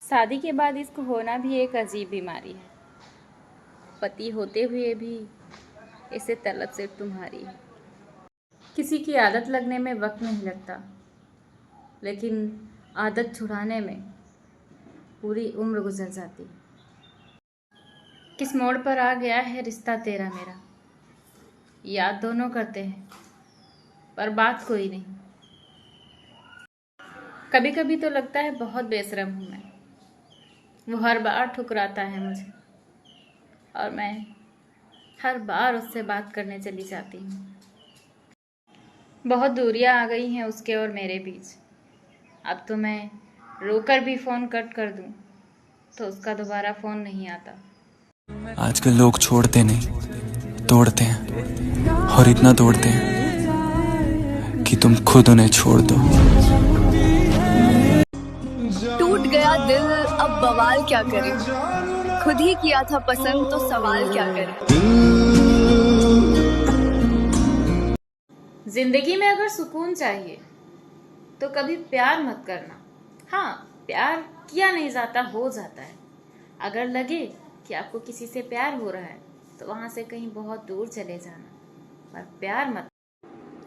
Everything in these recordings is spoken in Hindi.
शादी के बाद इसको होना भी एक अजीब बीमारी है। पति होते हुए भी इसे तलब सिर्फ तुम्हारी है। किसी की आदत लगने में वक्त नहीं लगता, लेकिन आदत छुड़ाने में पूरी उम्र गुजर जाती है। किस मोड़ पर आ गया है रिश्ता तेरा मेरा, याद दोनों करते हैं पर बात कोई नहीं। कभी कभी तो लगता है बहुत बेशरम हूँ मैं। वो हर बार ठुकराता है मुझे और मैं हर बार उससे बात करने चली जाती हूँ। बहुत दूरियां आ गई हैं उसके और मेरे बीच। अब तो मैं रोकर भी फ़ोन कट कर दूँ तो उसका दोबारा फ़ोन नहीं आता। आजकल लोग छोड़ते नहीं, तोड़ते हैं, और इतना तोड़ते हैं कि तुम खुद उन्हें छोड़ दो। टूट गया दिल, अब बवाल क्या करे। खुद ही किया था पसंद तो सवाल क्या करे। जिंदगी में अगर सुकून चाहिए तो कभी प्यार मत करना। हाँ, प्यार किया नहीं जाता, हो जाता है। अगर लगे कि आपको किसी से प्यार हो रहा है तो वहां से कहीं बहुत दूर चले जाना, पर प्यार मत।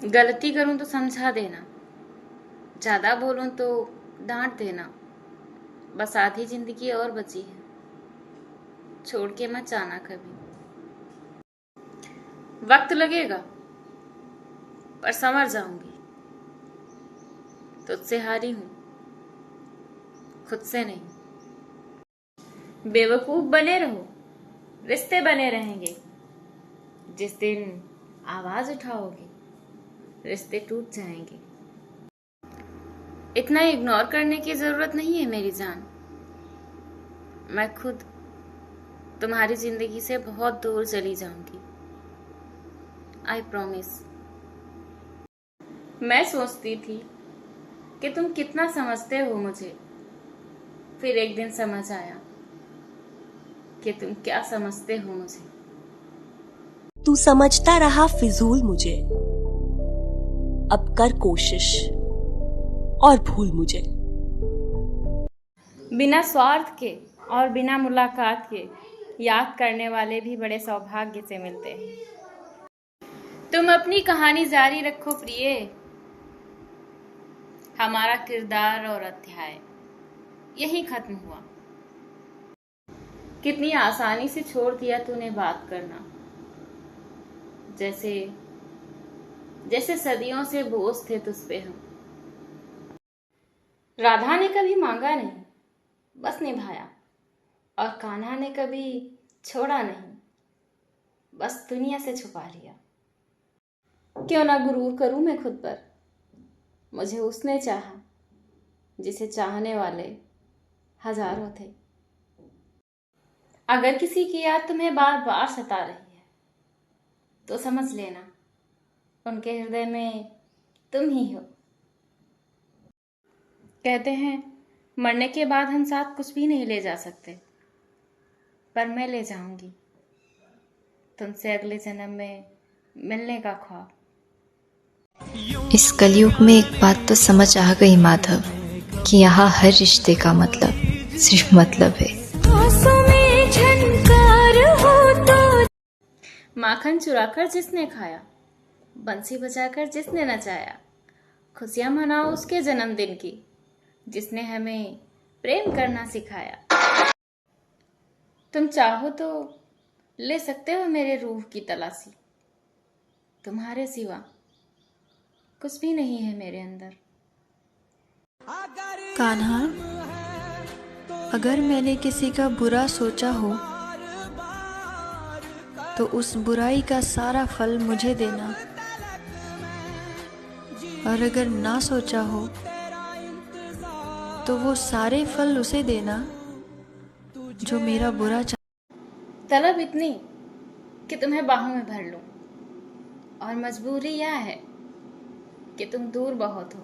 गलती करूं तो समझा देना, ज्यादा बोलूं तो डांट देना। बस आधी जिंदगी और बची है, छोड़ के मत जाना कभी। वक्त लगेगा पर संवर जाऊंगी। तुझसे हारी हूं, खुद से नहीं। बेवकूफ बने रहो, रिश्ते बने रहेंगे। जिस दिन आवाज उठाओगे रिश्ते टूट जाएंगे। इतना इग्नोर करने की जरूरत नहीं है मेरी जान। मैं खुद तुम्हारी जिंदगी से बहुत दूर चली जाऊंगी, आई प्रॉमिस। मैं सोचती थी कि तुम कितना समझते हो मुझे, फिर एक दिन समझ आया कि तुम क्या समझते हो मुझे। तू समझता रहा फिजूल मुझे, अब कर कोशिश और भूल मुझे। बिना स्वार्थ के और बिना मुलाकात के याद करने वाले भी बड़े सौभाग्य से मिलते हैं। तुम अपनी कहानी जारी रखो प्रिय, हमारा किरदार और अध्याय यही खत्म हुआ। कितनी आसानी से छोड़ दिया तूने बात करना, जैसे जैसे सदियों से बोझ थे तुझ पे हम। राधा ने कभी मांगा नहीं, बस निभाया। और कान्हा ने कभी छोड़ा नहीं, बस दुनिया से छुपा लिया। क्यों ना गुरूर करूं मैं खुद पर, मुझे उसने चाहा जिसे चाहने वाले हजारों थे। अगर किसी की याद तुम्हें बार बार सता रही है तो समझ लेना उनके हृदय में तुम ही हो। कहते हैं मरने के बाद हम साथ कुछ भी नहीं ले जा सकते, पर मैं ले जाऊंगी तुमसे अगले जन्म में मिलने का ख्वाब। इस कलयुग में एक बात तो समझ आ गई माधव, कि यहाँ हर रिश्ते का मतलब सिर्फ मतलब है। माखन चुराकर जिसने खाया, बंसी बजाकर जिसने नचाया, खुशियां मनाओ उसके जन्मदिन की जिसने हमें प्रेम करना सिखाया। तुम चाहो तो ले सकते हो मेरे रूह की तलाशी, तुम्हारे सिवा कुछ भी नहीं है मेरे अंदर। कान्हा, अगर मैंने किसी का बुरा सोचा हो तो उस बुराई का सारा फल मुझे देना, और अगर ना सोचा हो तो वो सारे फल उसे देना जो मेरा बुरा तलब इतनी कि तुम्हें बाहों में भर लूं, और मजबूरी यह है कि तुम दूर बहुत हो।